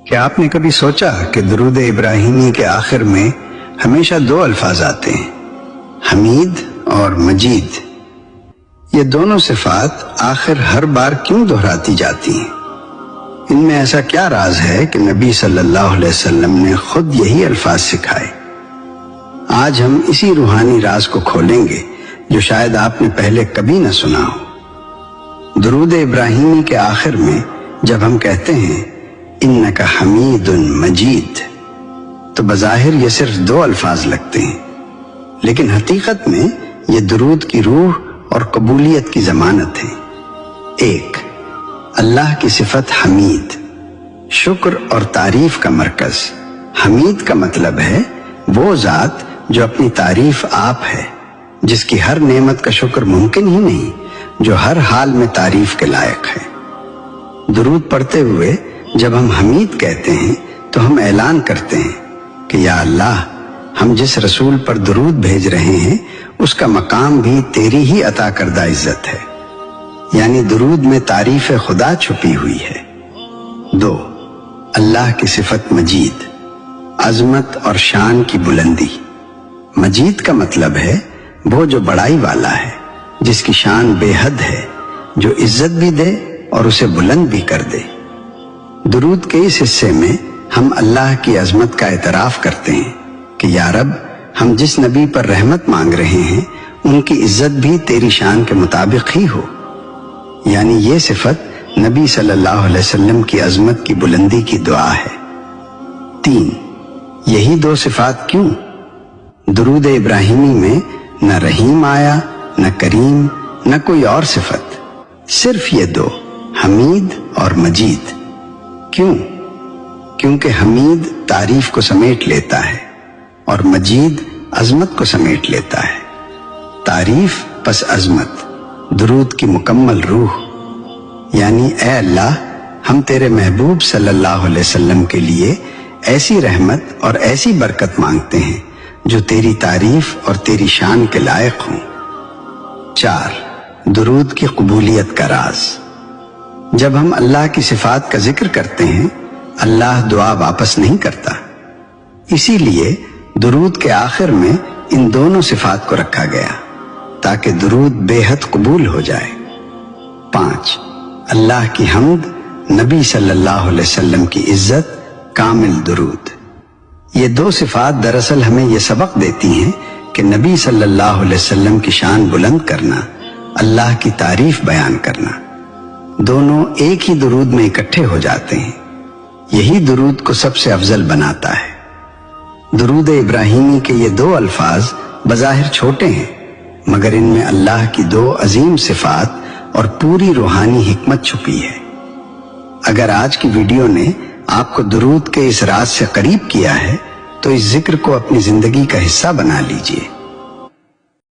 کیا آپ نے کبھی سوچا کہ درود ابراہیمی کے آخر میں ہمیشہ دو الفاظ آتے ہیں، حمید اور مجید؟ یہ دونوں صفات آخر ہر بار کیوں دہراتی جاتی ہیں؟ ان میں ایسا کیا راز ہے کہ نبی صلی اللہ علیہ وسلم نے خود یہی الفاظ سکھائے؟ آج ہم اسی روحانی راز کو کھولیں گے جو شاید آپ نے پہلے کبھی نہ سنا ہو۔ درود ابراہیمی کے آخر میں جب ہم کہتے ہیں انک حمید مجید، تو بظاہر یہ صرف دو الفاظ لگتے ہیں، لیکن حقیقت میں یہ درود کی روح اور قبولیت کی ضمانت ہے۔ ایک، اللہ کی صفت حمید، شکر اور تعریف کا مرکز۔ حمید کا مطلب ہے وہ ذات جو اپنی تعریف آپ ہے، جس کی ہر نعمت کا شکر ممکن ہی نہیں، جو ہر حال میں تعریف کے لائق ہے۔ درود پڑھتے ہوئے جب ہم حمید کہتے ہیں تو ہم اعلان کرتے ہیں کہ یا اللہ، ہم جس رسول پر درود بھیج رہے ہیں اس کا مقام بھی تیری ہی عطا کردہ عزت ہے، یعنی درود میں تعریف خدا چھپی ہوئی ہے۔ دو، اللہ کی صفت مجید، عظمت اور شان کی بلندی۔ مجید کا مطلب ہے وہ جو بڑائی والا ہے، جس کی شان بے حد ہے، جو عزت بھی دے اور اسے بلند بھی کر دے۔ درود کے اس حصے میں ہم اللہ کی عظمت کا اعتراف کرتے ہیں کہ یا رب، ہم جس نبی پر رحمت مانگ رہے ہیں ان کی عزت بھی تیری شان کے مطابق ہی ہو، یعنی یہ صفت نبی صلی اللہ علیہ وسلم کی عظمت کی بلندی کی دعا ہے۔ تین، یہی دو صفات کیوں؟ درود ابراہیمی میں نہ رحیم آیا، نہ کریم، نہ کوئی اور صفت، صرف یہ دو، حمید اور مجید۔ کیوں؟ کیونکہ حمید تعریف کو سمیٹ لیتا ہے اور مجید عظمت کو سمیٹ لیتا ہے۔ تعریف پس عظمت، درود کی مکمل روح، یعنی اے اللہ، ہم تیرے محبوب صلی اللہ علیہ وسلم کے لیے ایسی رحمت اور ایسی برکت مانگتے ہیں جو تیری تعریف اور تیری شان کے لائق ہوں۔ چار، درود کی قبولیت کا راز۔ جب ہم اللہ کی صفات کا ذکر کرتے ہیں، اللہ دعا واپس نہیں کرتا، اسی لیے درود کے آخر میں ان دونوں صفات کو رکھا گیا تاکہ درود بے حد قبول ہو جائے۔ پانچ، اللہ کی حمد، نبی صلی اللہ علیہ وسلم کی عزت، کامل درود۔ یہ دو صفات دراصل ہمیں یہ سبق دیتی ہیں کہ نبی صلی اللہ علیہ وسلم کی شان بلند کرنا، اللہ کی تعریف بیان کرنا، دونوں ایک ہی درود میں اکٹھے ہو جاتے ہیں۔ یہی درود کو سب سے افضل بناتا ہے۔ درود ابراہیمی کے یہ دو الفاظ بظاہر چھوٹے ہیں، مگر ان میں اللہ کی دو عظیم صفات اور پوری روحانی حکمت چھپی ہے۔ اگر آج کی ویڈیو نے آپ کو درود کے اس راز سے قریب کیا ہے تو اس ذکر کو اپنی زندگی کا حصہ بنا لیجئے۔